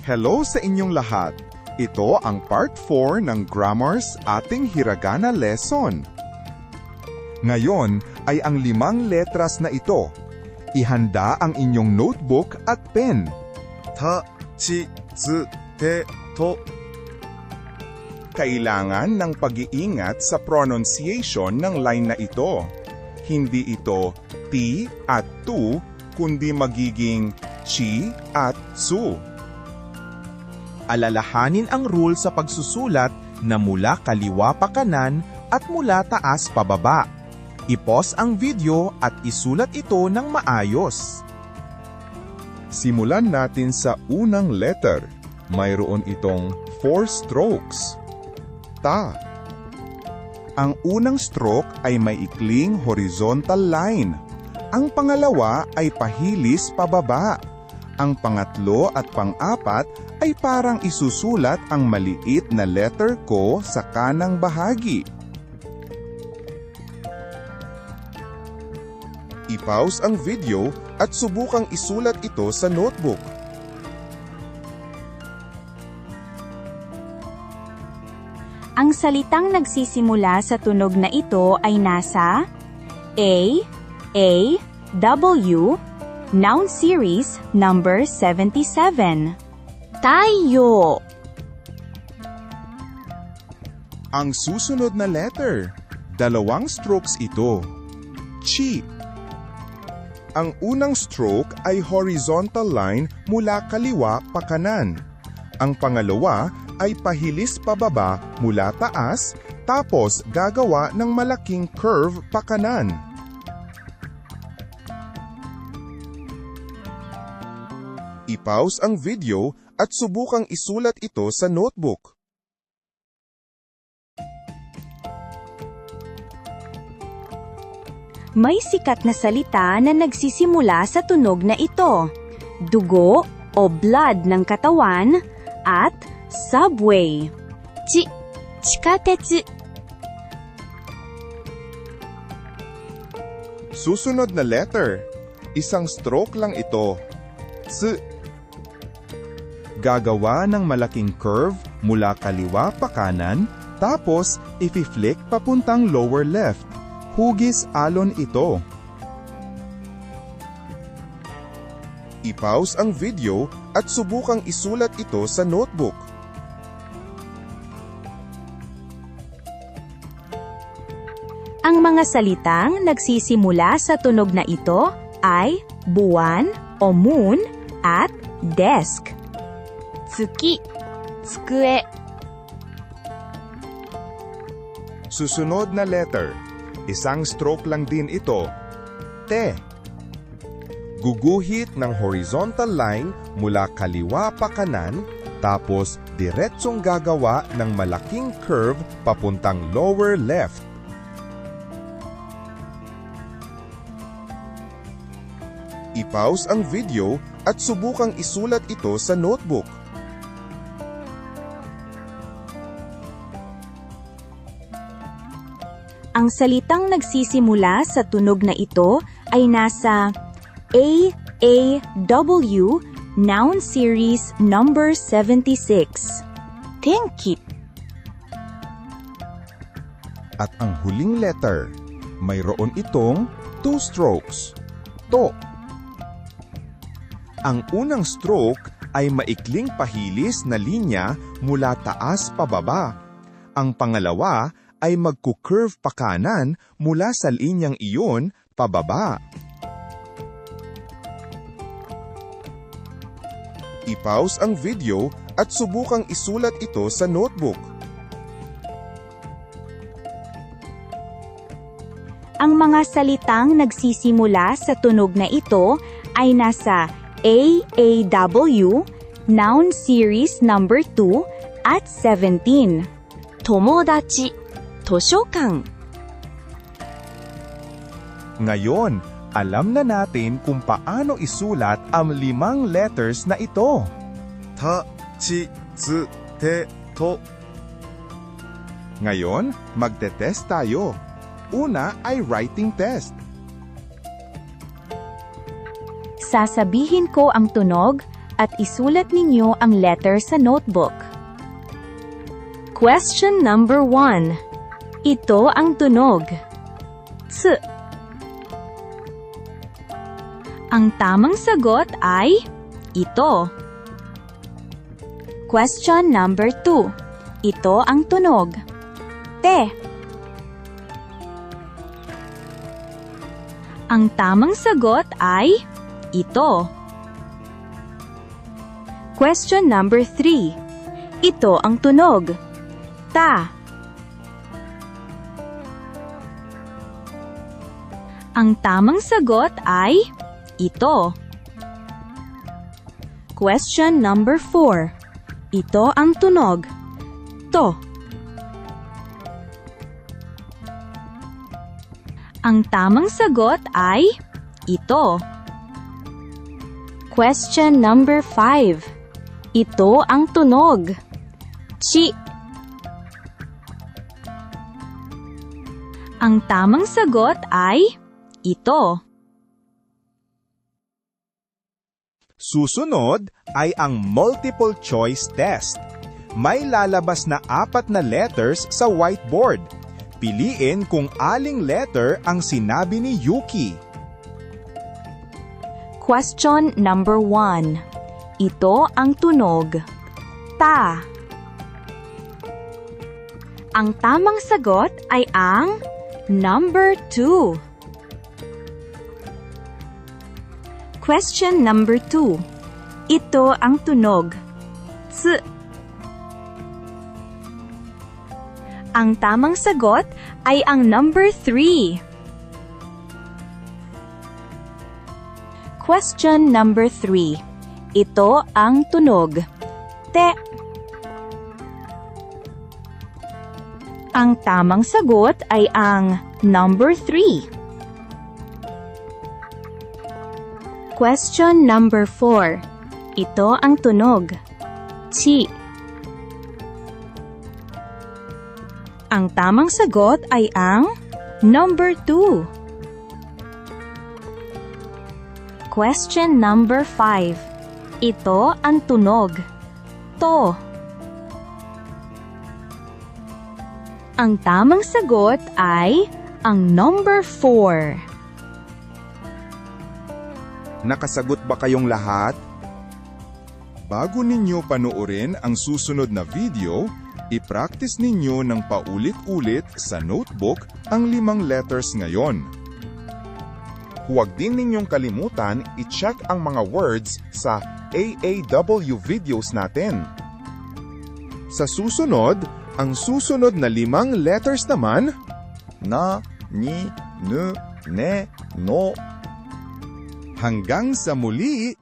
Hello sa inyong lahat! Ito ang part 4 ng Grammar's ating Hiragana lesson. Ngayon ay ang 5 letras na ito. Ihanda ang inyong notebook at pen. Ta, chi, zi, te, to. Kailangan ng pag-iingat sa pronunciation ng line na ito. Hindi ito ti at tu, kundi magiging chi at su. Alalahanin ang rule sa pagsusulat na mula kaliwa pa kanan at mula taas pababa. I-pause ang video at isulat ito ng maayos. Simulan natin sa unang letter. Mayroon itong 4 strokes. Ta. Ang unang stroke ay may ikling horizontal line. Ang pangalawa ay pahilis pababa. Ang pangatlo at pang-apat ay parang isusulat ang maliit na letter ko sa kanang bahagi. I-pause ang video at subukang isulat ito sa notebook. Ang salitang nagsisimula sa tunog na ito ay nasa W, Noun Series number 77. Tayo. Ang susunod na letter, 2 strokes ito. Chi. Ang unang stroke ay horizontal line mula kaliwa pa kanan. Ang pangalawa ay pahilis pababa mula taas, tapos gagawa ng malaking curve pa kanan. I-pause ang video at subukang isulat ito sa notebook. May sikat na salita na nagsisimula sa tunog na ito. Dugo o blood ng katawan at subway. Chikatetsu. Susunod na letter, isang stroke lang ito. Tsu. Gagawa ng malaking curve mula kaliwa pa kanan, tapos i-flick papuntang lower left. Hugis alon ito. I-pause ang video at subukang isulat ito sa notebook. Ang mga salitang nagsisimula sa tunog na ito ay buwan o moon at desk. Tsuki, tsukue. Susunod na letter, isang stroke lang din ito. Te. Guguhit ng horizontal line mula kaliwa pa kanan, tapos diretsong gagawa ng malaking curve papuntang lower left. I-pause ang video at subukang isulat ito sa notebook. Ang salitang nagsisimula sa tunog na ito ay nasa W, Noun Series number 76. Tenki. At ang huling letter, mayroon itong 2 strokes. To. Ang unang stroke ay maikling pahilis na linya mula taas pababa. Ang pangalawa ay magku-curve pa kanan mula sa linyang iyon pababa. I-pause ang video at subukang isulat ito sa notebook. Ang mga salitang nagsisimula sa tunog na ito ay nasa W, Noun Series number 2 at 17. Tomodachi, toshokan. Ngayon, alam na natin kung paano isulat ang 5 letters na ito. Ta, chi, zi, te, to. Ngayon, magte-test tayo. Una ay writing test. Sasabihin ko ang tunog at isulat ninyo ang letter sa notebook. Question number 1. Ito ang tunog. Ts. Ang tamang sagot ay ito. Question number 2. Ito ang tunog. Te. Ang tamang sagot ay ito. Question number 3. Ito ang tunog. Ta. Ang tamang sagot ay ito. Question number 4. Ito ang tunog. To. Ang tamang sagot ay ito. Question number 5. Ito ang tunog. Chi. Ang tamang sagot ay ito. Susunod ay ang multiple choice test. May lalabas na 4 na letters sa whiteboard. Piliin kung aling letter ang sinabi ni Yuki. Question number 1. Ito ang tunog. Ta. Ang tamang sagot ay ang number 2. Question number 2. Ito ang tunog. Ts. Ang tamang sagot ay ang number 3. Question number 3. Ito ang tunog. Te. Ang tamang sagot ay ang number 3. Question number 4. Ito ang tunog. Chi. Ang tamang sagot ay ang number 2. Question number 5. Ito ang tunog. To. Ang tamang sagot ay ang number 4. Nakasagot ba kayong lahat? Bago ninyo panoorin ang susunod na video, i-practice ninyo ng paulit-ulit sa notebook ang 5 letters ngayon. Huwag din ninyong kalimutan i-check ang mga words sa AAW videos natin. Sa susunod, ang susunod na 5 letters naman, na, ni, nu, ne, no. hanggang sa muli,